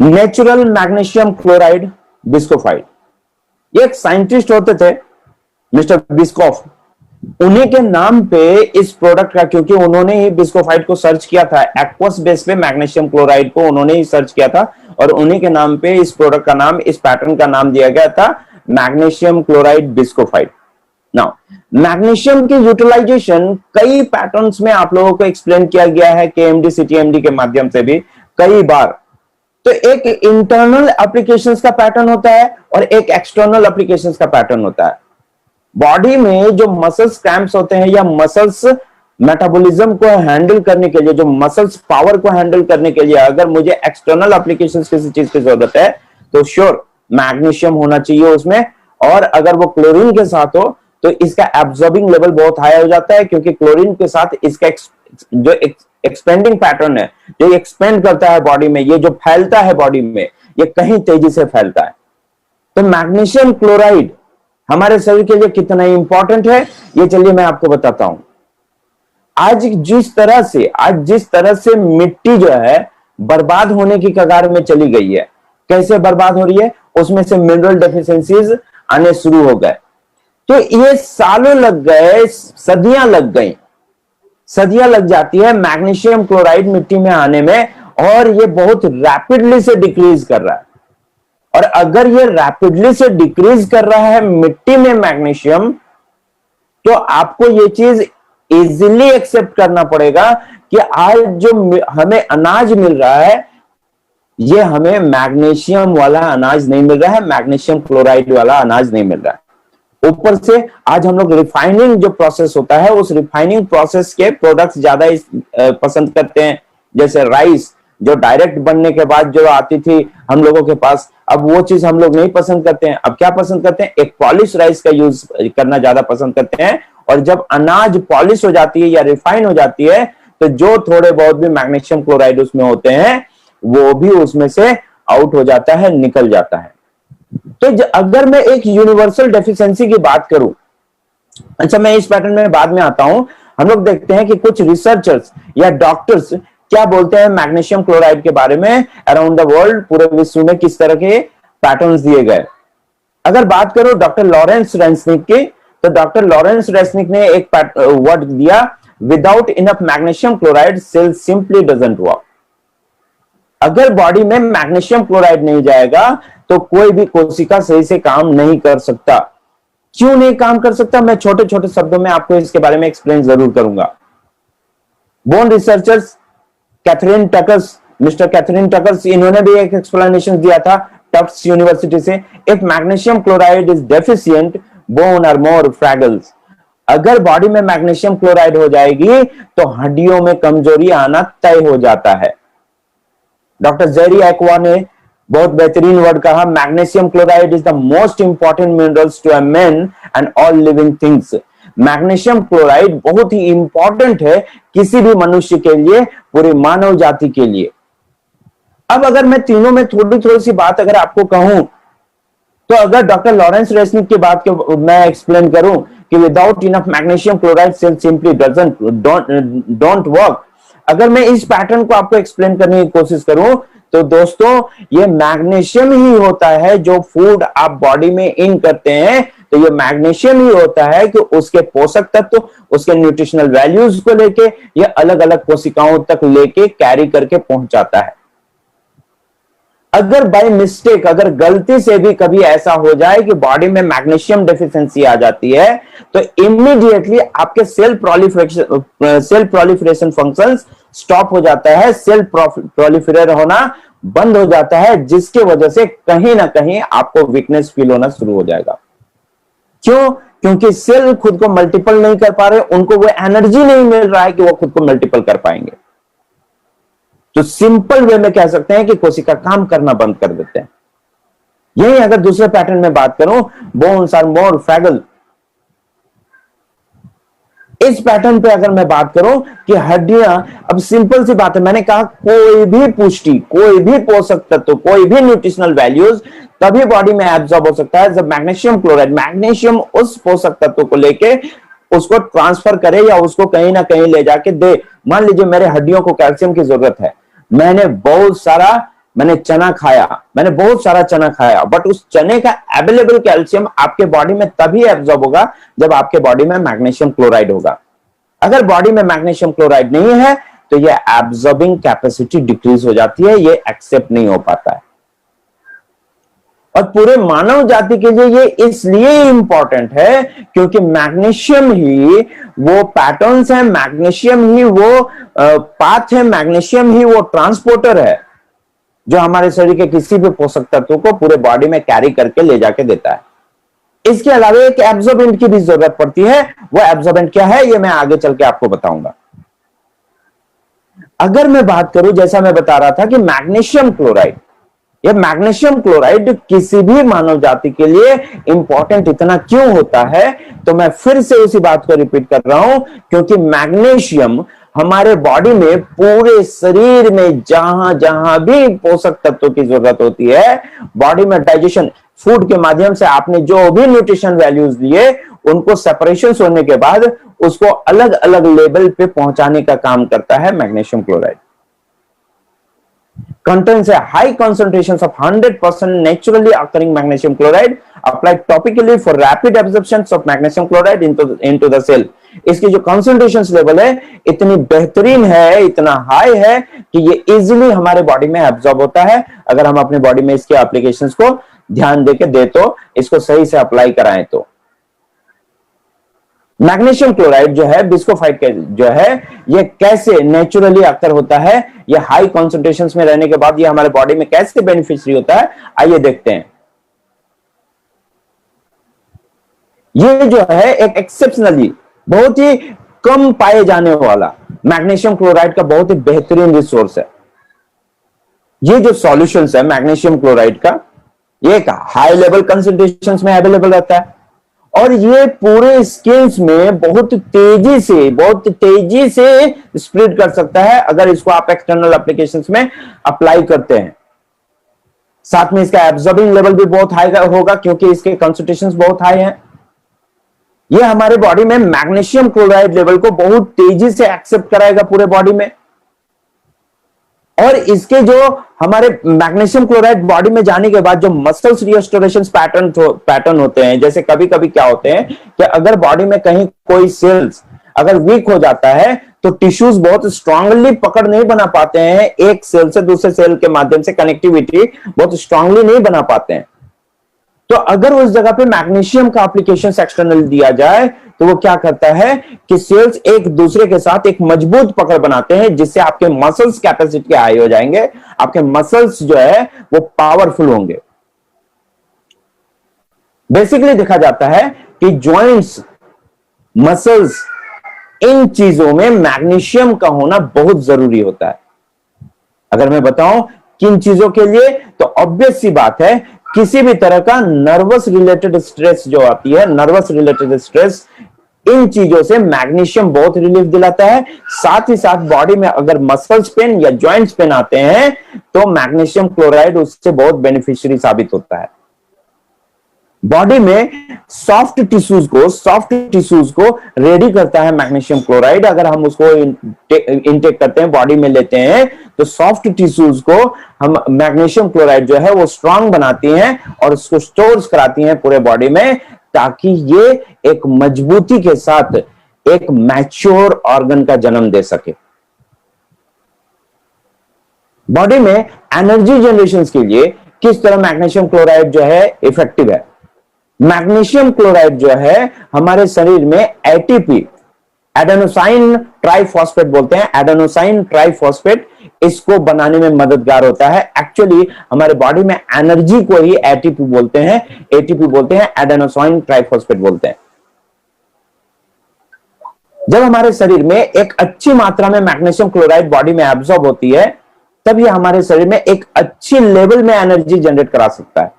Natural magnesium chloride बिस्कोफाइट। ये एक scientist होते थे मिस्टर बिस्कॉफ, उन्हीं के नाम पे इस प्रोडक्ट का, क्योंकि उन्होंने ही बिस्कोफाइट को सर्च किया था, एक्वस बेस पे मैग्नीशियम क्लोराइड को उन्होंने ही सर्च किया था और उन्हीं के नाम पे इस प्रोडक्ट का नाम, इस पैटर्न का नाम दिया गया था मैग्नीशियम क्लोराइड बिस्कोफाइट। नाउ मैग्नीशियम की यूटिलाइजेशन कई पैटर्न्स में आप लोगों को एक्सप्लेन किया गया है केएमडी सीटीएमडी के माध्यम से भी कई बार। तो एक इंटरनल एप्लीकेशंस का पैटर्न होता है और एक एक्सटर्नल एप्लीकेशंस का पैटर्न होता है। बॉडी में जो मसल्स क्रैम्प्स होते हैं या मसल्स मेटाबॉलिज्म को हैंडल करने के लिए, जो मसल्स पावर को हैंडल करने के लिए अगर मुझे एक्सटर्नल एप्लीकेशंस किसी चीज की जरूरत है तो श्योर मैग्नीशियम होना चाहिए उसमें। और अगर वो क्लोरीन के साथ हो तो इसका एब्जॉर्बिंग लेवल बहुत हाई हो जाता है, क्योंकि क्लोरीन के साथ इसका जो एक्सपेंडिंग पैटर्न है, जो एक्सपेंड करता है बॉडी में, ये जो फैलता है बॉडी में, ये कहीं तेजी से फैलता है। तो मैग्नीशियम क्लोराइड हमारे शरीर के लिए कितना इंपॉर्टेंट है ये चलिए मैं आपको बताता हूं। आज जिस तरह से मिट्टी जो है बर्बाद होने की कगार में चली गई है, कैसे बर्बाद हो रही है, उसमें से मिनरल डेफिशिएंसीज आने शुरू हो गए। तो ये सालों लग गए, सदियां लग जाती है मैग्नीशियम क्लोराइड मिट्टी में आने में, और ये बहुत रैपिडली से डिक्रीज कर रहा है। और अगर ये रैपिडली से डिक्रीज कर रहा है मिट्टी में मैग्नीशियम, तो आपको ये चीज इजीली एक्सेप्ट करना पड़ेगा कि आज जो हमें अनाज मिल रहा है, ये हमें मैग्नीशियम वाला अनाज नहीं मिल रहा है, मैग्नीशियम क्लोराइड वाला अनाज नहीं मिल रहा है। ऊपर से आज हम लोग रिफाइनिंग जो प्रोसेस होता है, उस रिफाइनिंग प्रोसेस के प्रोडक्ट्स ज्यादा पसंद करते हैं। जैसे राइस जो डायरेक्ट बनने के बाद जो आती थी हम लोगों के पास, अब वो चीज हम लोग नहीं पसंद करते हैं। अब क्या पसंद करते हैं, एक पॉलिश राइस का यूज करना ज्यादा पसंद करते हैं। और जब अनाज पॉलिश हो जाती है या रिफाइन हो जाती है, तो जो थोड़े बहुत भी मैग्नीशियम क्लोराइड उसमें होते हैं वो भी उसमें से आउट हो जाता है, निकल जाता है। तो अगर मैं एक यूनिवर्सल डेफिशिएंसी की बात करूं, अच्छा मैं इस पैटर्न में बाद में आता हूं। हम लोग देखते हैं कि कुछ रिसर्चर्स या डॉक्टर्स क्या बोलते हैं मैग्नीशियम क्लोराइड के बारे में। अराउंड द वर्ल्ड, पूरे विश्व में किस तरह के पैटर्न्स दिए गए। अगर बात करो डॉक्टर लॉरेंस रेस्निक की, तो डॉक्टर लॉरेंस रेस्निक ने एक वर्ड दिया, without enough magnesium chloride cell simply doesn't work. अगर बॉडी में मैग्नीशियम क्लोराइड नहीं जाएगा तो कोई भी कोशिका सही से काम नहीं कर सकता। क्यों नहीं काम कर सकता, मैं छोटे छोटे शब्दों में आपको इसके बारे में एक्सप्लेन जरूर करूंगा। Bone researchers mister Catherine Tuckers, इन्होंने भी एक एक्सप्लेनेशन दिया था टफ्ट्स यूनिवर्सिटी से। If magnesium chloride is deficient, bone are more fragiles. अगर बॉडी में मैग्नीशियम क्लोराइड हो जाएगी तो हड्डियों में कमजोरी आना तय हो जाता है। डॉक्टर जेरी एक्वा ने बहुत बेहतरीन वर्ड कहा, magnesium chloride is the most important minerals to a man and all living things. Magnesium chloride बहुत ही इंपॉर्टेंट है किसी भी मनुष्य के लिए, पूरी मानव जाति के लिए। अब अगर मैं तीनों में थोड़ी थोड़ी सी बात अगर आपको कहूं, तो अगर डॉक्टर लॉरेंस रेस्निक की बात को मैं एक्सप्लेन करूं कि without enough magnesium chloride cell simply don't work, अगर मैं इस पैटर्न को आपको एक्सप्लेन करने की कोशिश करूं, तो दोस्तों ये मैग्नीशियम ही होता है जो फूड आप बॉडी में इन करते हैं, तो ये मैग्नीशियम ही होता है कि उसके पोषक तत्व, उसके न्यूट्रिशनल वैल्यूज को लेके ये अलग अलग कोशिकाओं तक लेके कैरी करके पहुंचाता है। अगर बाय मिस्टेक, अगर गलती से भी कभी ऐसा हो जाए कि बॉडी में मैग्नीशियम डेफिशिएंसी आ जाती है, तो इमीडिएटली आपके सेल प्रोलिफरेशन फंक्शंस स्टॉप हो जाता है, सेल प्रोलिफरेट होना बंद हो जाता है, जिसके वजह से कहीं ना कहीं आपको वीकनेस फील होना शुरू हो जाएगा। क्यों? क्योंकि सेल खुद को मल्टीपल नहीं कर पा रहे, उनको वो एनर्जी नहीं मिल रहा है कि वो खुद को मल्टीपल कर पाएंगे। तो सिंपल वे में कह सकते हैं कि कोशिका काम करना बंद कर देते हैं। यही अगर दूसरे पैटर्न में बात करूं, बोन्स आर मोर फ्रैगल। इस पैटर्न पे अगर मैं बात करूं कि हड्डियां, अब सिंपल सी बात है, मैंने कहा कोई भी पुष्टि, कोई भी पोषक तत्व, कोई भी न्यूट्रिशनल वैल्यूज तभी बॉडी में एब्जॉर्ब हो सकता है जब मैग्नीशियम क्लोराइड, मैग्नीशियम उस पोषक तत्व को लेके उसको ट्रांसफर करे या उसको कहीं ना कहीं ले जाके दे। मान लीजिए मेरे हड्डियों को कैल्शियम की जरूरत है, मैंने बहुत सारा मैंने चना खाया, मैंने बहुत सारा चना खाया, बट उस चने का अवेलेबल कैल्शियम आपके बॉडी में तभी एब्जॉर्ब होगा जब आपके बॉडी में मैग्नीशियम क्लोराइड होगा। अगर बॉडी में मैग्नीशियम क्लोराइड नहीं है तो ये एब्जॉर्बिंग कैपेसिटी डिक्रीज हो जाती है, ये एक्सेप्ट नहीं हो पाता है। और पूरे मानव जाति के लिए ये इसलिए इंपॉर्टेंट है क्योंकि मैग्नीशियम ही वो पैटर्न्स है, मैग्नीशियम ही वो पाथ है, मैग्नीशियम ही वो ट्रांसपोर्टर है जो हमारे शरीर के किसी भी पोषक तत्व को पूरे बॉडी में कैरी करके ले जाके देता है। इसके अलावा एक एब्जॉर्बेंट की भी जरूरत पड़ती है। वो एब्जॉर्बेंट क्या है ये मैं आगे चल के आपको बताऊंगा। अगर मैं बात करूं, जैसा मैं बता रहा था कि मैग्नीशियम क्लोराइड, यह मैग्नीशियम क्लोराइड किसी भी मानव जाति के लिए इंपॉर्टेंट इतना क्यों होता है, तो मैं फिर से उसी बात को रिपीट कर रहा हूं क्योंकि मैग्नीशियम हमारे बॉडी में पूरे शरीर में जहां जहां भी पोषक तत्वों की जरूरत होती है, बॉडी में डाइजेशन, फूड के माध्यम से आपने जो भी न्यूट्रिशन वैल्यूज दिए उनको सेपरेशन होने के बाद उसको अलग अलग लेवल पे पहुंचाने का काम करता है magnesium chloride. Contains a high concentrations of 100% naturally occurring magnesium chloride applied topically for rapid absorption of magnesium chloride into the cell। इसकी जो concentrations level है इतनी बेहतरीन है, इतना हाई है कि ये इजीली हमारे बॉडी में एब्जॉर्ब होता है अगर हम अपने बॉडी में इसके एप्लीकेशंस को ध्यान देके दे तो, इसको सही से अप्लाई कराएं तो। मैग्नीशियम क्लोराइड जो है बिस्कोफाइट जो है ये कैसे नेचुरली अक्सर होता है, ये हाई कॉन्सेंट्रेशंस में रहने के बाद ये हमारे बॉडी में कैसे बेनिफिशियरी होता है, आइए देखते हैं। ये जो है एक एक्सेप्शनली बहुत ही कम पाए जाने वाला मैग्नीशियम क्लोराइड का बहुत ही बेहतरीन रिसोर्स है। ये जो सॉल्यूशंस है मैग्नीशियम क्लोराइड का, ये एक हाई लेवल कंसेंट्रेशंस में अवेलेबल रहता है और ये पूरे स्किन्स में बहुत तेजी से स्प्रेड कर सकता है अगर इसको आप एक्सटर्नल एप्लीकेशंस में अप्लाई करते हैं। साथ में इसका एब्जॉर्बिंग लेवल भी बहुत हाई होगा क्योंकि इसके कंसंट्रेशंस बहुत हाई हैं। ये हमारे बॉडी में मैग्नीशियम क्लोराइड लेवल को बहुत तेजी से एक्सेप्ट कराएगा पूरे बॉडी में। और इसके जो हमारे मैग्नीशियम क्लोराइड बॉडी में जाने के बाद जो मसल्स रिस्टोरेशन पैटर्न होते हैं, जैसे कभी कभी क्या होते हैं कि अगर बॉडी में कहीं कोई सेल्स अगर वीक हो जाता है तो टिश्यूज बहुत स्ट्रांगली पकड़ नहीं बना पाते हैं, एक सेल से दूसरे सेल के माध्यम से कनेक्टिविटी बहुत स्ट्रांगली नहीं बना पाते हैं। तो अगर उस जगह पे मैग्नीशियम का एप्लीकेशन एक्सटर्नल दिया जाए तो वो क्या करता है कि सेल्स एक दूसरे के साथ एक मजबूत पकड़ बनाते हैं जिससे आपके मसल्स कैपेसिटी हाई हो जाएंगे, आपके मसल्स जो है वो पावरफुल होंगे। बेसिकली देखा जाता है कि जॉइंट्स, मसल्स, इन चीजों में मैग्नीशियम का होना बहुत जरूरी होता है। अगर मैं बताऊं किन चीजों के लिए, तो ऑब्वियस सी बात है किसी भी तरह का नर्वस रिलेटेड स्ट्रेस जो आती है, नर्वस रिलेटेड स्ट्रेस, इन चीजों से मैग्नीशियम बहुत रिलीफ दिलाता है। साथ ही साथ बॉडी में अगर मसल्स पेन या जॉइंट्स पेन आते हैं तो मैग्नीशियम क्लोराइड उससे बहुत बेनिफिशियरी साबित होता है। बॉडी में सॉफ्ट टिश्यूज को रेडी करता है मैग्नीशियम क्लोराइड। अगर हम उसको इनटेक करते हैं, बॉडी में लेते हैं, तो सॉफ्ट टिश्यूज को हम मैग्नीशियम क्लोराइड जो है वो स्ट्रांग बनाती हैं और उसको स्टोर्स कराती हैं पूरे बॉडी में, ताकि ये एक मजबूती के साथ एक मैच्योर ऑर्गन का जन्म दे सके। बॉडी में एनर्जी जनरेशन के लिए किस तरह मैग्नीशियम क्लोराइड जो है इफेक्टिव है। मैग्नीशियम क्लोराइड जो है हमारे शरीर में एटीपी, एडेनोसाइन ट्राइफॉस्फेट बोलते हैं, एडेनोसाइन ट्राइफॉस्फेट, इसको बनाने में मददगार होता है। एक्चुअली हमारे बॉडी में एनर्जी को ही एटीपी बोलते हैं, एडेनोसाइन ट्राइफॉस्फेट बोलते हैं। जब हमारे शरीर में एक अच्छी मात्रा में मैग्नीशियम क्लोराइड बॉडी में एब्जॉर्ब होती है, तब ये हमारे शरीर में एक अच्छी लेवल में एनर्जी जनरेट करा सकता है।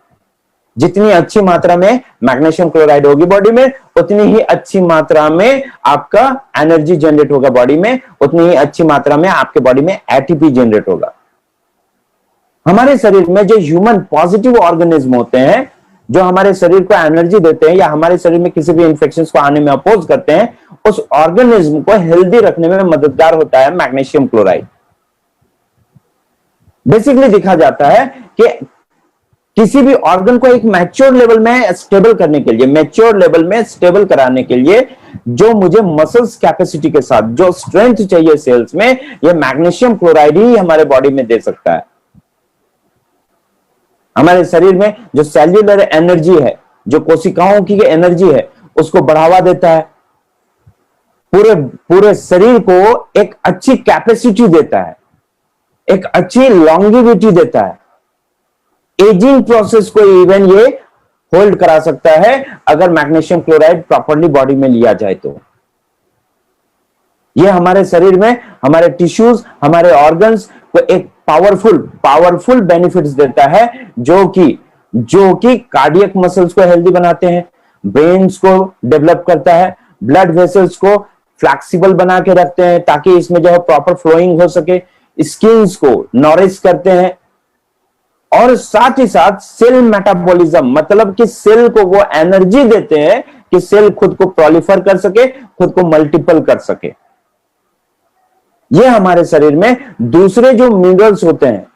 जितनी अच्छी मात्रा में मैग्नीशियम क्लोराइड होगी बॉडी में, उतनी ही अच्छी मात्रा में आपका एनर्जी जनरेट होगा बॉडी में, उतनी ही अच्छी मात्रा में आपके बॉडी में एटीपी जनरेट होगा। हमारे शरीर में जो ह्यूमन पॉजिटिव ऑर्गेनिज्म होते हैं, जो हमारे शरीर को एनर्जी देते हैं या हमारे शरीर में किसी भी इंफेक्शन को आने में अपोज करते हैं, उस ऑर्गेनिज्म को हेल्दी रखने में मददगार होता है मैग्नीशियम क्लोराइड। बेसिकली देखा जाता है कि किसी भी ऑर्गन को एक मैच्योर लेवल में स्टेबल करने के लिए, मैच्योर लेवल में स्टेबल कराने के लिए जो मुझे मसल्स कैपेसिटी के साथ जो स्ट्रेंथ चाहिए सेल्स में, ये मैग्नीशियम क्लोराइड ही हमारे बॉडी में दे सकता है। हमारे शरीर में जो सेल्यूलर एनर्जी है, जो कोशिकाओं की एनर्जी है, उसको बढ़ावा देता है, पूरे पूरे शरीर को एक अच्छी कैपेसिटी देता है, एक अच्छी लॉन्गिविटी देता है, एजिंग प्रोसेस को इवन ये होल्ड करा सकता है अगर मैग्नीशियम क्लोराइड प्रॉपरली बॉडी में लिया जाए तो। ये हमारे शरीर में, हमारे टिश्यूज, हमारे ऑर्गन्स को एक पावरफुल बेनिफिट्स देता है, जो कि कार्डियक मसल्स को हेल्दी बनाते हैं, ब्रेन्स को डेवलप करता है, ब्लड वेसल्स को फ्लेक्सिबल बना के रखते हैं ताकि इसमें जो है प्रॉपर फ्लोइंग हो सके, स्किन्स को नॉरिश करते हैं, और साथ ही साथ सेल मेटाबॉलिज्म, मतलब कि सेल को वो एनर्जी देते हैं कि सेल खुद को प्रोलिफर कर सके, खुद को मल्टीपल कर सके। ये हमारे शरीर में दूसरे जो मिनरल्स होते हैं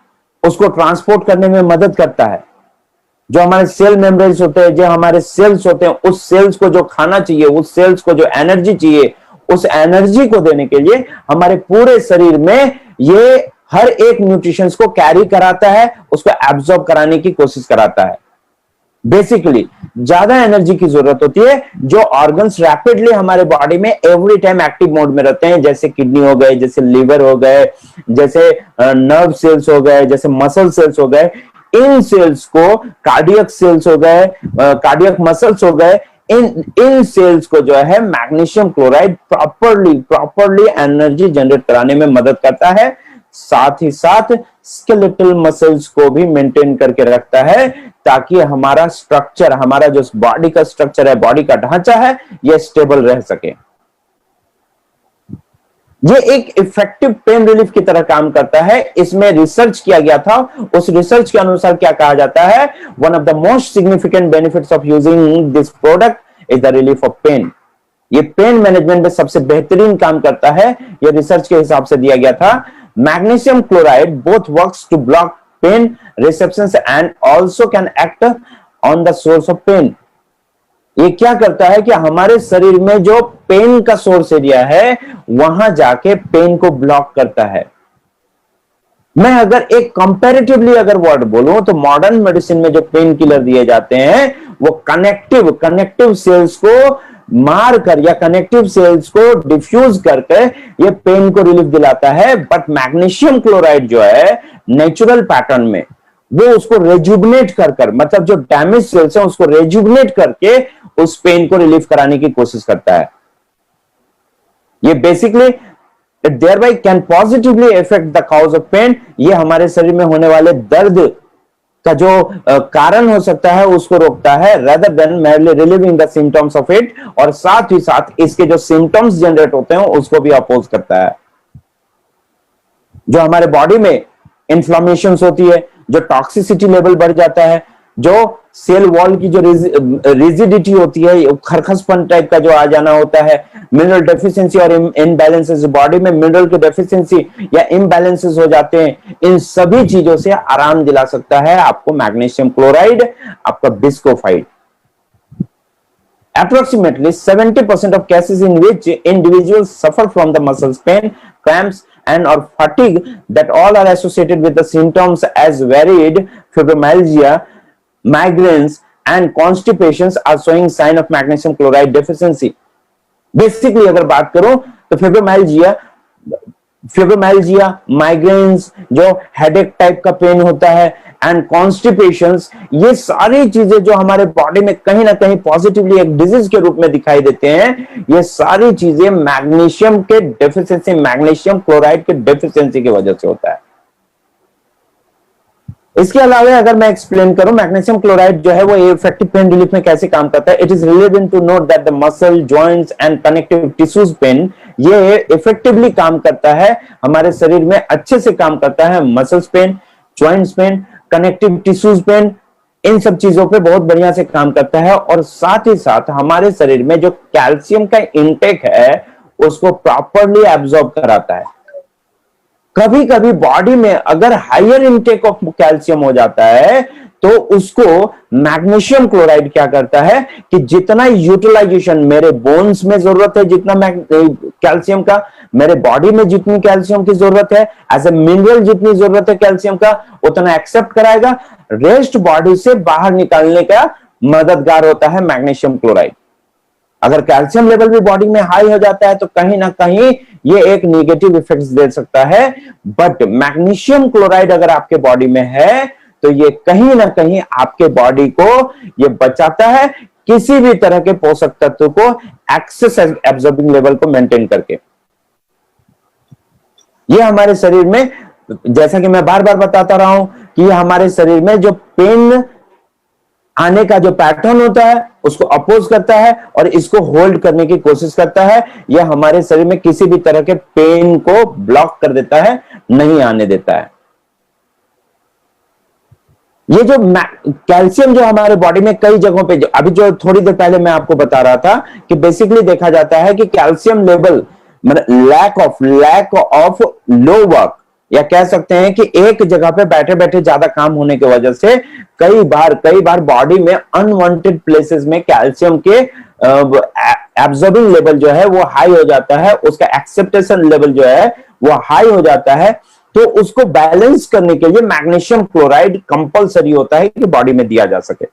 उसको ट्रांसपोर्ट करने में मदद करता है। जो हमारे सेल मेम्ब्रेन्स होते हैं, जो हमारे सेल्स होते हैं, उस सेल्स को जो खाना चाहिए, उस सेल्स को जो एनर्जी चाहिए, उस एनर्जी को देने के लिए हमारे पूरे शरीर में ये हर एक न्यूट्रिशंस को कैरी कराता है, उसको एब्जॉर्ब कराने की कोशिश कराता है। बेसिकली ज्यादा एनर्जी की जरूरत होती है जो ऑर्गन्स रैपिडली हमारे बॉडी में एवरी टाइम एक्टिव मोड में रहते हैं, जैसे किडनी हो गए, जैसे लिवर हो गए, जैसे नर्व सेल्स हो गए, जैसे मसल सेल्स हो गए। इन सेल्स को कार्डियक सेल्स हो गए, कार्डियक मसल्स हो गए, इन सेल्स को जो है magnesium chloride properly energy generate कराने में मदद करता है। साथ ही साथ स्केलेटल मसल्स को भी मेंटेन करके रखता है ताकि हमारा स्ट्रक्चर, हमारा जो बॉडी का स्ट्रक्चर है, बॉडी का ढांचा है, यह स्टेबल रह सके। ये एक इफेक्टिव पेन रिलीफ की तरह काम करता है। इसमें रिसर्च किया गया था, उस रिसर्च के अनुसार क्या कहा जाता है, one of the most significant benefits of using this product is the relief of pain. ये पेन मैनेजमेंट में सबसे बेहतरीन काम करता है, यह रिसर्च के हिसाब से दिया गया था। Magnesium chloride both works to block pain receptions and also can act on the source of pain. ये क्या करता है कि हमारे शरीर में जो पेन का सोर्स एरिया है वहां जाके पेन को ब्लॉक करता है। मैं अगर एक कंपैरेटिवली अगर वर्ड बोलूं तो मॉडर्न मेडिसिन में जो पेन किलर दिए जाते हैं वो कनेक्टिव सेल्स को मार कर या कनेक्टिव सेल्स को डिफ्यूज करके ये पेन को रिलीफ दिलाता है। बट मैग्नीशियम क्लोराइड जो है नेचुरल पैटर्न में वो उसको रेजुबनेट कर मतलब जो डैमेज सेल्स है उसको रेजुबनेट करके उस पेन को रिलीफ कराने की कोशिश करता है। ये basically thereby can positively affect the cause of pain। ये हमारे शरीर में होने वाले दर्द का जो कारण हो सकता है उसको रोकता है, rather than merely relieving the symptoms of it। और साथ ही साथ इसके जो सिम्टम्स जनरेट होते हैं उसको भी अपोज करता है। जो हमारे बॉडी में इन्फ्लामेशन होती है, जो टॉक्सिसिटी लेवल बढ़ जाता है, जो सेल वॉल की जो रिजिडिटी होती है, खरखसपन टाइप का जो आ जाना होता है, मिनरल डेफिशिएंसी और इम्बैलेंसेस, बॉडी में मिनरल की डेफिशिएंसी या इम्बैलेंसेस हो जाते हैं, इन सभी चीजों से आराम दिला सकता है आपको मैग्नीशियम क्लोराइड, आपका बिस्कोफाइड। Approximately 70% of cases in which individuals suffer from the muscles pain, cramps, and or fatigue that all are associated with the symptoms as varied fibromyalgia, migraines, and constipations are showing sign of magnesium chloride deficiency। Basically अगर बात करूं तो फिब्रोमाइल्जिया, migraines, जो headache type का pen होता है, and कॉन्स्टिपेशंस, ये सारी चीजें जो हमारे बॉडी में कहीं ना कहीं पॉजिटिवली एक डिजीज के रूप में दिखाई देते हैं, ये सारी चीजें मैग्नीशियम के डेफिशिएंसी, मैग्नीशियम क्लोराइड के डेफिशिएंसी की वजह से होता है। इसके अलावा अगर मैं एक्सप्लेन करूं मैग्नीशियम क्लोराइड जो है वो इफेक्टिव पेन रिलीफ में कैसे काम करता है, it is relevant to note that the muscle, joints and connective tissues pain, ये इफेक्टिवली काम करता है हमारे शरीर में, अच्छे से काम करता है। Muscles pain, joints pain, connective tissues pain, इन सब चीजों पे बहुत बढ़िया से काम करता है। और साथ ही साथ हमारे शरीर में जो कैल्शियम का इंटेक है उसको प्रॉपरली एब्जॉर्ब कराता है। कभी कभी बॉडी में अगर हायर इनटेक ऑफ कैल्शियम हो जाता है तो उसको मैग्नीशियम क्लोराइड क्या करता है कि जितना यूटिलाइजेशन मेरे बोन्स में जरूरत है, जितना कैल्शियम का मेरे बॉडी में जितनी कैल्शियम की जरूरत है, एज ए मिनरल जितनी जरूरत है कैल्शियम का, उतना एक्सेप्ट कराएगा, रेस्ट बॉडी से बाहर निकालने का मददगार होता है मैग्नीशियम क्लोराइड। अगर कैल्शियम लेवल भी बॉडी में हाई हो जाता है तो कहीं ना कहीं ये एक नेगेटिव इफेक्ट्स दे सकता है, बट मैग्नीशियम क्लोराइड अगर आपके बॉडी में है तो ये कहीं ना कहीं आपके बॉडी को ये बचाता है किसी भी तरह के पोषक तत्व को एक्सेस एब्जॉर्बिंग लेवल को मेंटेन करके। ये हमारे शरीर में, जैसा कि मैं बार बार बताता रहा हूं कि ये हमारे शरीर में जो पेन आने का जो पैटर्न होता है उसको अपोज करता है और इसको होल्ड करने की कोशिश करता है। यह हमारे शरीर में किसी भी तरह के पेन को ब्लॉक कर देता है, नहीं आने देता है। ये जो कैल्शियम जो हमारे बॉडी में कई जगहों पे, अभी जो थोड़ी देर पहले मैं आपको बता रहा था कि बेसिकली देखा जाता है कि कैल्शियम लेवल मतलब लैक ऑफ लो वर्क, या कह सकते हैं कि एक जगह पे बैठे बैठे ज्यादा काम होने की वजह से कई बार बॉडी में अनवांटेड प्लेसेस में कैल्शियम के एब्जॉर्बिंग लेवल जो है वो हाई हो जाता है, उसका एक्सेप्टेशन लेवल जो है वो हाई हो जाता है। तो उसको बैलेंस करने के लिए मैग्नीशियम क्लोराइड कंपलसरी होता है कि बॉडी में दिया जा सके,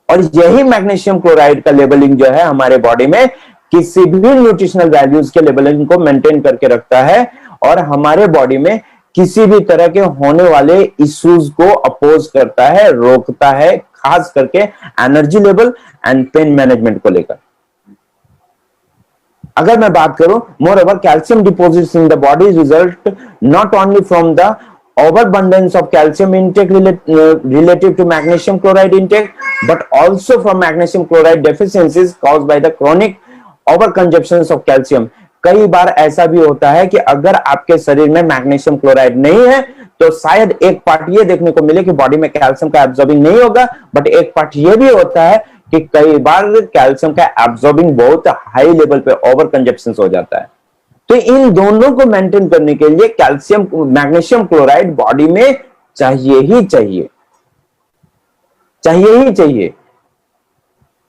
और यही मैग्नीशियम क्लोराइड का लेवलिंग जो है हमारे बॉडी में किसी भी न्यूट्रिशनल वैल्यूज के लेवलिंग को मेंटेन करके रखता है और हमारे बॉडी में किसी भी तरह के होने वाले इश्यूज को अपोज करता है, रोकता है, खास करके energy level and pain management को लेकर। अगर मैं बात करूं, more over calcium deposits in the body result not only from the overabundance of calcium intake relative to magnesium chloride intake, but also from magnesium chloride deficiencies caused by the chronic overconsumption of calcium। कई बार ऐसा भी होता है कि अगर आपके शरीर में मैग्नीशियम क्लोराइड नहीं है तो शायद एक पार्ट ये देखने को मिले कि बॉडी में कैल्शियम का एब्जॉर्बिंग नहीं होगा, बट एक पार्ट ये भी होता है कि कई बार कैल्शियम का एब्जॉर्बिंग बहुत हाई लेवल पे ओवर कंजप्शन हो जाता है। तो इन दोनों को मेंटेन करने के लिए कैल्शियम मैग्नीशियम क्लोराइड बॉडी में चाहिए ही चाहिए, चाहिए ही चाहिए।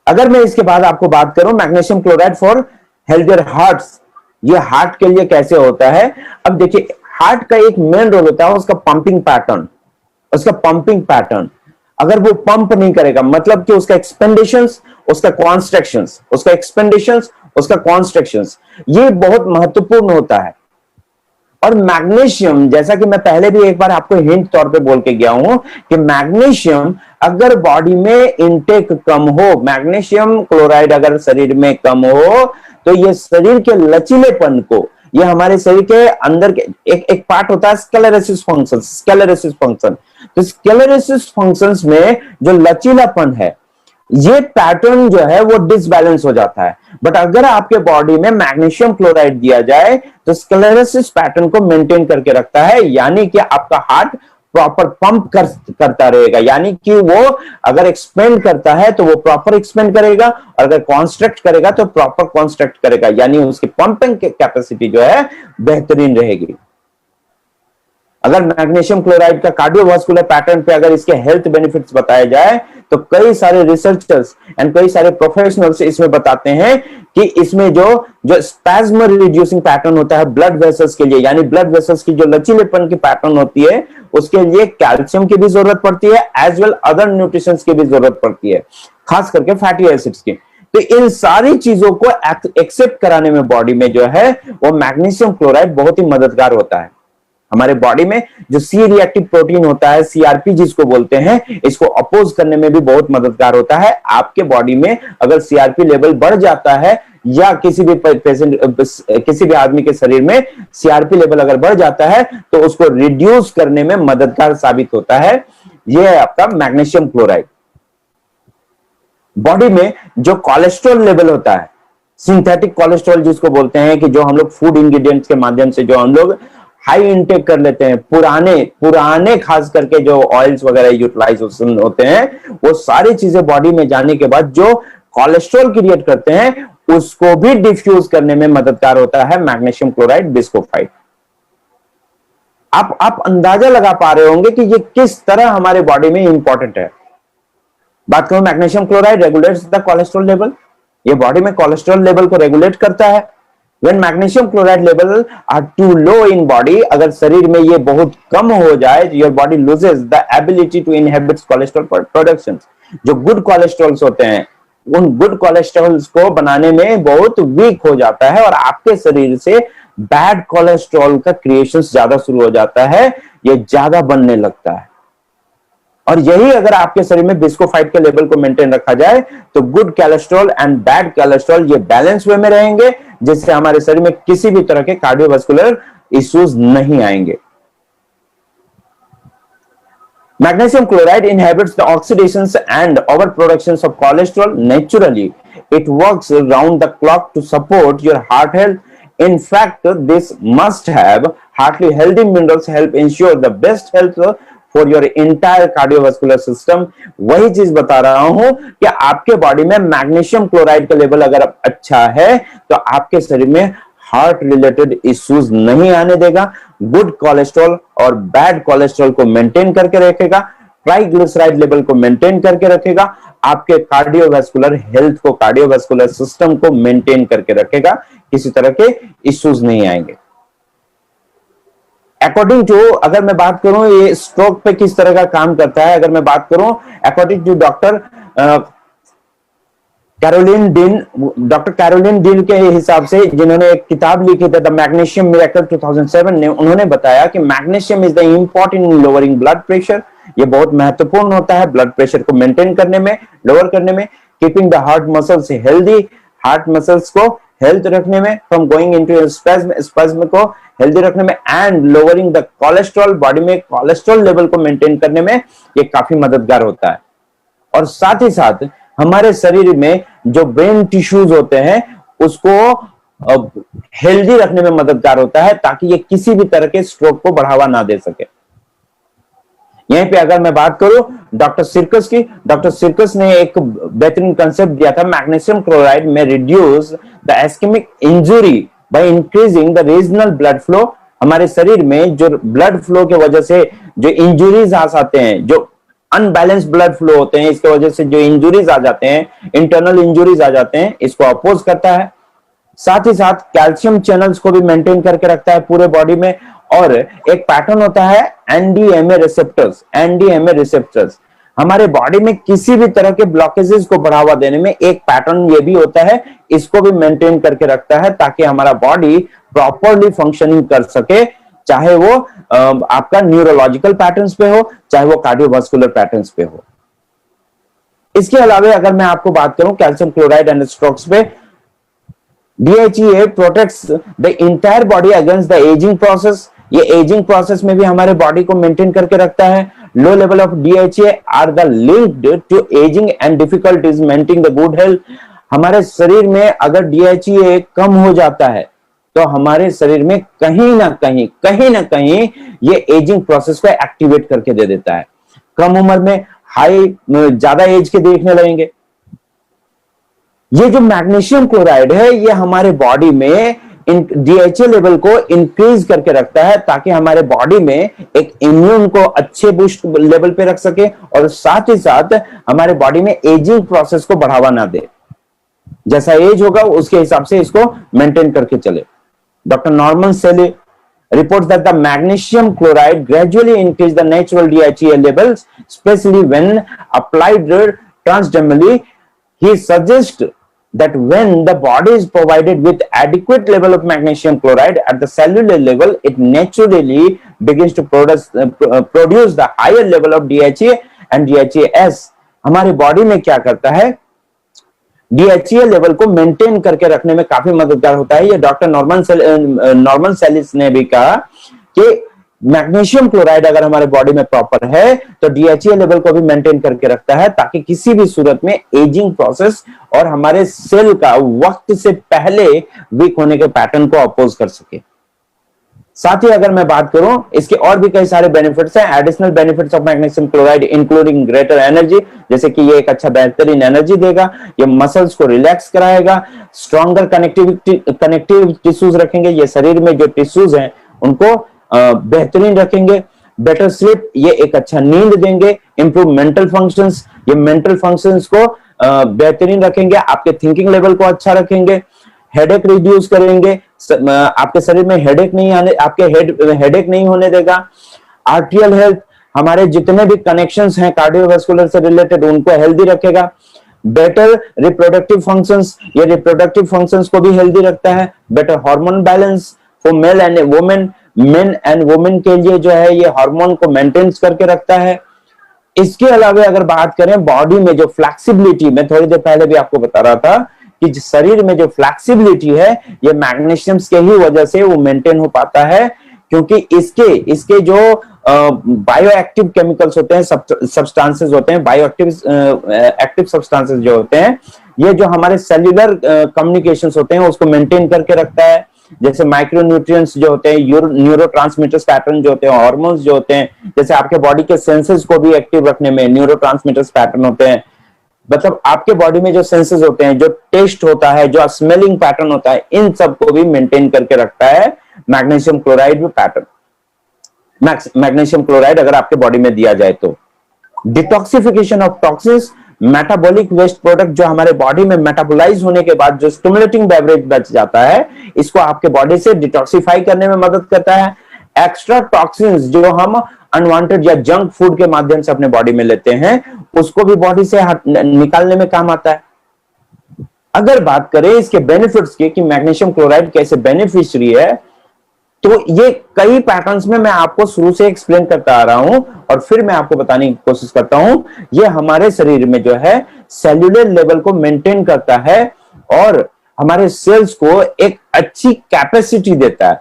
अगर मैं इसके बाद आपको बात करूं magnesium chloride for healthier hearts, ये हार्ट के लिए कैसे होता है। अब देखिए, हार्ट का एक मेन रोल होता है उसका पंपिंग पैटर्न, उसका पंपिंग पैटर्न। अगर वो पंप नहीं करेगा मतलब कि उसका एक्सपेंडेशंस, उसका कॉन्स्ट्रक्शंस, उसका एक्सपेंडेशंस, उसका कॉन्स्ट्रक्शंस, ये बहुत महत्वपूर्ण होता है। और मैग्नीशियम, जैसा कि मैं पहले भी एक बार आपको हिंट तौर पे बोल के गया हूं कि मैग्नीशियम अगर बॉडी में इनटेक कम हो, मैग्नीशियम क्लोराइड अगर शरीर में कम हो तो ये शरीर के लचीलेपन को, ये हमारे शरीर के अंदर के एक पार्ट होता है स्केलेरेसिस फंक्शन, स्केलेरेसिस फंक्शन। तो स्केलेरेसिस फंक्शंस में जो लचीलापन है, ये पैटर्न जो है वो डिसबैलेंस हो जाता है। बट अगर आपके बॉडी में मैग्नीशियम क्लोराइड दिया जाए तो स्क्लेरोसिस पैटर्न को मेंटेन करके रखता है, यानी कि आपका हार्ट प्रॉपर पंप करता रहेगा, यानी कि वो अगर एक्सपेंड करता है तो वो प्रॉपर एक्सपेंड करेगा और अगर कॉन्स्ट्रक्ट करेगा तो प्रॉपर कॉन्स्ट्रक्ट करेगा, यानी उसकी पंपिंग कैपेसिटी जो है बेहतरीन रहेगी। अगर मैग्नीशियम क्लोराइड का कार्डियोवास्कुलर पैटर्न पे अगर इसके हेल्थ बेनिफिट्स बताए जाए तो कई सारे रिसर्चर्स एंड कई सारे प्रोफेशनल्स इसमें बताते हैं कि इसमें जो स्पैज्म रिड्यूसिंग पैटर्न होता है ब्लड वेसल्स के लिए, यानी ब्लड वेसल्स की जो लचीलेपन की पैटर्न होती है उसके लिए कैल्शियम की भी जरूरत पड़ती है, एज वेल अदर न्यूट्रिशंस की भी जरूरत पड़ती है, खास करके फैटी एसिड्स की। तो इन सारी चीजों को एक्सेप्ट कराने में बॉडी में जो है वो मैग्नीशियम क्लोराइड बहुत ही मददगार होता है। हमारे बॉडी में जो सी रिएक्टिव प्रोटीन होता है, सीआरपी जिसको बोलते हैं, इसको अपोज करने में भी बहुत मददगार होता है। आपके बॉडी में अगर सीआरपी लेवल बढ़ जाता है या किसी भी पेशेंट, किसी भी आदमी के शरीर में सीआरपी लेवल अगर बढ़ जाता है तो उसको रिड्यूस करने में मददगार साबित होता है। यह है आपका मैग्नीशियम क्लोराइड। बॉडी में जो कोलेस्ट्रॉल लेवल होता है, सिंथेटिक कोलेस्ट्रॉल जिसको बोलते हैं, कि जो हम लोग फूड इंग्रेडिएंट्स के माध्यम से जो हम लोग हाई इंटेक कर लेते हैं, पुराने खास करके जो ऑयल्स वगैरह यूटिलाइजेशन होते हैं, वो सारी चीजें बॉडी में जाने के बाद जो कोलेस्ट्रॉल क्रिएट करते हैं उसको भी डिफ्यूज करने में मददगार होता है मैग्नीशियम क्लोराइड बिस्कोफाइट। आप अंदाजा लगा पा रहे होंगे कि ये किस तरह हमारे बॉडी में इंपॉर्टेंट है। बात करूं magnesium chloride regulates the cholesterol level, ये बॉडी में कोलेस्ट्रॉल लेवल को रेगुलेट करता है। When magnesium chloride level are too low in body, अगर शरीर में ये बहुत कम हो जाए, your body loses the ability to inhibit cholesterol productions। जो गुड कोलेस्ट्रॉल्स होते हैं उन गुड कोलेस्ट्रॉल्स को बनाने में बहुत वीक हो जाता है और आपके शरीर से बैड कोलेस्ट्रॉल का क्रिएशन ज्यादा शुरू हो जाता है, ये ज्यादा बनने लगता है। और यही अगर आपके शरीर में बिस्कोफाइट के लेवल को मेंटेन रखा जाए तो good cholesterol and bad cholesterol ये बैलेंस वे में रहेंगे, जिससे हमारे शरीर में किसी भी तरह के कार्डियोवास्कुलर इश्यूज नहीं आएंगे। Magnesium chloride inhibits the oxidations and overproductions of cholesterol naturally. It works round the clock to support your heart health. In fact, this must have heartily healthy minerals help ensure the best health for your entire cardiovascular system। वही चीज बता रहा हूं कि आपके body में magnesium chloride का level अगर अच्छा है तो आपके शरीर में हार्ट रिलेटेड इश्यूज नहीं आने देगा, गुड कोलेस्ट्रॉल और बैड कोलेस्ट्रॉल को मेंटेन करके रखेगा, ट्राइग्लिसराइड लेवल को मेंटेन करके रखेगा, आपके कार्डियोवास्कुलर हेल्थ को, कार्डियोवास्कुलर सिस्टम को मेंटेन करके रखेगा, किसी तरह के इश्यूज नहीं आएंगे। अकॉर्डिंग टू, अगर मैं बात करूं ये स्ट्रोक पे किस तरह का काम करता है, अगर मैं बात करूं according to doctor Caroline Dean के हिसाब से, जिन्होंने एक किताब लिखी थी द मैग्नीशियम मिरेकल 2007 ने, उन्होंने बताया कि magnesium is the important in lowering blood pressure. ये बहुत महत्वपूर्ण होता है ब्लड प्रेशर को मेंटेन करने में, लोअर करने में, keeping the heart muscles healthy, heart muscles को हेल्थ रखने में, फ्रॉम गोइंग इनटू स्पैज्म को हेल्दी रखने में, and lowering the cholesterol, body में कोलेस्ट्रॉल लेवल को मेंटेन करने में ये काफी मददगार होता है। और साथ ही साथ हमारे शरीर में जो ब्रेन टिश्यूज होते हैं उसको हेल्दी रखने में मददगार होता है, ताकि ये किसी भी तरह के स्ट्रोक को बढ़ावा ना दे सके। यहीं पे अगर मैं बात करूं डॉक्टर सिरकस की, डॉक्टर सिरकस ने एक बेहतरीन कंसेप्ट दिया था, magnesium chloride may reduce the ischemic injury by increasing the regional blood flow. हमारे शरीर में जो ब्लड फ्लो की वजह से जो इंजुरीज आ जाते हैं, जो अनबैलेंस ब्लड फ्लो होते हैं, इसके वजह से जो इंजुरीज आ जाते हैं, इंटरनल इंजुरीज आ जाते हैं, इसको अपोज करता है। साथ ही साथ कैल्शियम चैनल्स को भी मेंटेन करके रखता है पूरे बॉडी में। और एक पैटर्न होता है एनडीएमए रिसेप्टर्स। एनडीएमए रिसेप्टर्स हमारे बॉडी में किसी भी तरह के ब्लॉकेजेस को बढ़ावा देने में एक पैटर्न ये भी होता है, इसको भी मेंटेन करके रखता है, ताकि हमारा बॉडी प्रॉपरली फंक्शनिंग कर सके, चाहे वो आपका न्यूरोलॉजिकल पैटर्न्स पे हो, चाहे वो कार्डियोवास्कुलर पैटर्न्स पे हो। इसके अलावा अगर मैं आपको बात करूं कैल्शियम क्लोराइड एंड स्ट्रोक्स पे, DHEA protects the entire body against the ageing process. ये एजिंग प्रोसेस में भी हमारे बॉडी को मेंटेन करके रखता है। Low level of DHEA are the linked to ageing and difficulties maintaining the good health. हमारे शरीर में अगर DHEA कम हो जाता है तो हमारे शरीर में कहीं ना कहीं ये एजिंग प्रोसेस को एक्टिवेट करके दे देता है। कम उम्र में ज्यादा एज के देखने लगेंगे। ये जो मैग्नीशियम क्लोराइड है ये हमारे बॉडी में DHA लेवल को इंक्रीज करके रखता है, ताकि हमारे बॉडी में एक इम्यून को अच्छे बूस्ट लेवल पे रख सके, और साथ ही साथ हमारे बॉडी में एजिंग प्रोसेस को बढ़ावा ना दे। जैसा एज होगा उसके हिसाब से इसको मेंटेन करके चले। Dr. Norman Selly reports that the magnesium chloride gradually increase the natural DHEA levels, especially when applied transdermally. He suggests that when the body is provided with adequate level of magnesium chloride at the cellular level, it naturally begins to produce the higher level of DHEA and DHEAS। हमारे body में क्या करता है, DHEA level को maintain करके रखने में काफी मददगार होता है। ये डॉक्टर नॉर्मन सेलिस ने भी कहा कि मैग्नीशियम क्लोराइड अगर हमारे बॉडी में प्रॉपर है तो DHEA लेवल को भी मेंटेन करके रखता है, ताकि किसी भी सूरत में एजिंग प्रोसेस और हमारे सेल का वक्त से पहले वीक होने के पैटर्न को अपोज कर सके। साथ ही अगर मैं बात करूं इसके और भी कई सारे बेनिफिट्स हैं। Additional benefits of magnesium chloride including greater energy, जैसे कि ये एक बेहतरीन एनर्जी देगा, ये मसल्स को रिलैक्स कराएगा, स्ट्रॉन्गर कनेक्टिव टिश्यूज रखेंगे, ये शरीर में जो टिश्यूज हैं उनको बेहतरीन रखेंगे। बेटर स्लीप, ये एक अच्छा नींद देंगे। इंप्रूव मेंटल फंक्शंस, ये मेंटल फंक्शंस को बेहतरीन रखेंगे, आपके थिंकिंग लेवल को अच्छा रखेंगे। हेडेक रिड्यूस करेंगे, आपके शरीर में हेडेक नहीं आने, आपके हेडेक नहीं होने देगा। आर्टियल हेल्थ, हमारे जितने भी कनेक्शंस हैं कार्डियोवास्कुलर से रिलेटेड उनको हेल्दी रखेगा। बेटर रिप्रोडक्टिव फंक्शंस, ये रिप्रोडक्टिव फंक्शंस को भी हेल्दी रखता है। Better hormone balance for male and women, main and women के लिए जो है ये हार्मोन को मेंटेन करके रखता है। इसके अलावा अगर बात करें बॉडी में जो फ्लेक्सिबिलिटी, मैं थोड़ी देर पहले भी आपको बता रहा था कि शरीर में जो फ्लेक्सिबिलिटी है ये मैग्नीशियम के ही वजह से वो मेंटेन हो पाता है, क्योंकि इसके जो बायो एक्टिव केमिकल्स होते हैं, सब्सटेंसेस होते हैं, बायो एक्टिव एक्टिव सब्सटेंसेस जो होते हैं, ये जो हमारे सेल्यूलर कम्युनिकेशंस होते हैं उसको मेंटेन करके रखता है। जैसे माइक्रोन्यूट्रिएंट्स जो होते हैं, न्यूरोट्रांसमीटर्स पैटर्न जो होते हैं, हार्मोन्स जो होते हैं, जैसे आपके बॉडी के सेंसेस को भी एक्टिव रखने में न्यूरोट्रांसमीटर्स पैटर्न होते हैं। मतलब आपके बॉडी में जो सेंसेस होते हैं, जो टेस्ट होता है, जो स्मेलिंग पैटर्न होता है, इन सब को भी मेंटेन करके रखता है मैग्नीशियम क्लोराइड में पैटर्न। मैग्नीशियम क्लोराइड अगर आपके बॉडी में दिया जाए तो detoxification of toxins, metabolic waste product जो हमारे बॉडी में मेटाबोलाइज होने के बाद जो स्टिमुलेटिंग बेवरेज बच जाता है, इसको आपके बॉडी से डिटॉक्सिफाई करने में मदद करता है। एक्स्ट्रा टॉक्सिन्स जो हम अनवांटेड या जंक फूड के माध्यम से अपने बॉडी में लेते हैं, उसको भी बॉडी से निकालने में काम आता है। अगर बात करें इसके बेनिफिट्स के कि मैग्नीशियम क्लोराइड कैसे बेनिफिशियरी है, तो ये कई पैटर्न्स में मैं आपको शुरू से एक्सप्लेन करता आ रहा हूं और फिर मैं आपको बताने की कोशिश करता हूं। ये हमारे शरीर में जो है सेल्यूलर लेवल को मेंटेन करता है और हमारे सेल्स को एक अच्छी कैपेसिटी देता है।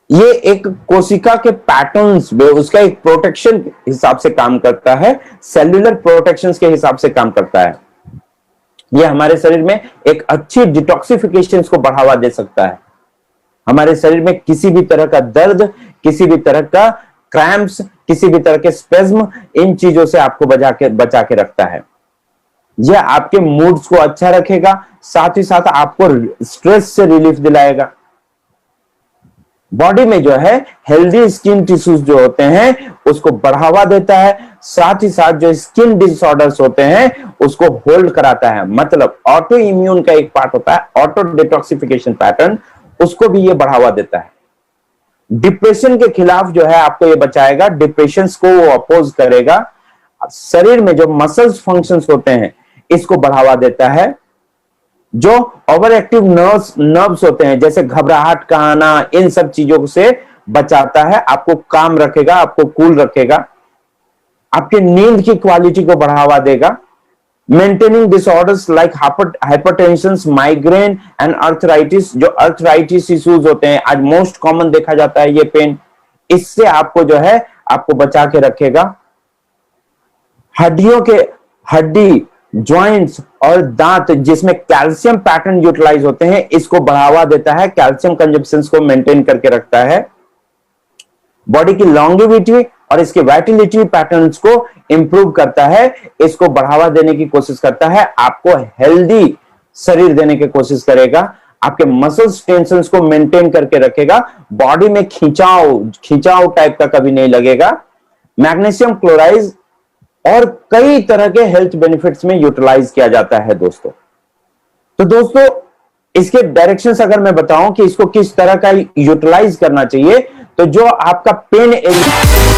ये एक कोशिका के पैटर्न्स में उसका एक प्रोटेक्शन हिसाब से काम करता है, सेल्यूलर प्रोटेक्शन के हिसाब से काम करता है। ये हमारे शरीर में एक अच्छी डिटॉक्सिफिकेशन को बढ़ावा दे सकता है। हमारे शरीर में किसी भी तरह का दर्द, किसी भी तरह का क्रैम्प्स, किसी भी तरह के स्पेज्म, इन चीजों से आपको बचा के रखता है। यह आपके मूड्स को अच्छा रखेगा, साथ ही साथ आपको स्ट्रेस से रिलीफ दिलाएगा। बॉडी में जो है हेल्दी स्किन टिश्यूज जो होते हैं उसको बढ़ावा देता है, साथ ही साथ जो स्किन डिसऑर्डर्स होते हैं उसको होल्ड कराता है। मतलब ऑटो इम्यून का एक पार्ट होता है ऑटो डिटॉक्सिफिकेशन पैटर्न, उसको भी ये बढ़ावा देता है। डिप्रेशन के खिलाफ जो है आपको ये बचाएगा, डिप्रेशन को वो अपोज करेगा। शरीर में जो मसल्स फंक्शंस होते हैं इसको बढ़ावा देता है। जो ओवर एक्टिव नर्व्स होते हैं जैसे घबराहट का आना, इन सब चीजों से बचाता है, आपको काम रखेगा, आपको कूल रखेगा, आपके नींद की क्वालिटी को बढ़ावा देगा। Maintaining disorders like hypertension, migraine and arthritis, जो अर्थराइटिस इश्यूज होते हैं आज मोस्ट कॉमन देखा जाता है ये पेन, इससे आपको जो है आपको बचा के रखेगा। हड्डी, जॉइंट्स और दांत जिसमें कैल्शियम पैटर्न यूटिलाइज होते हैं, इसको बढ़ावा देता है, कैल्शियम कंजप्शन को मेंटेन करके रखता है। बॉडी की लॉन्गेविटी और इसके वाइटलिटी पैटर्न्स को इंप्रूव करता है, इसको बढ़ावा देने की कोशिश करता है, आपको हेल्दी शरीर देने की कोशिश करेगा, आपके मसल्स टेंशंस को मेंटेन करके रखेगा, बॉडी में खिंचाव टाइप का कभी नहीं लगेगा। मैग्नीशियम क्लोराइड और कई तरह के हेल्थ बेनिफिट्स में यूटिलाइज किया जाता है दोस्तों। तो दोस्तों इसके डायरेक्शंस अगर मैं बताऊं कि इसको किस तरह का यूटिलाइज करना चाहिए, तो जो आपका पेन एरिया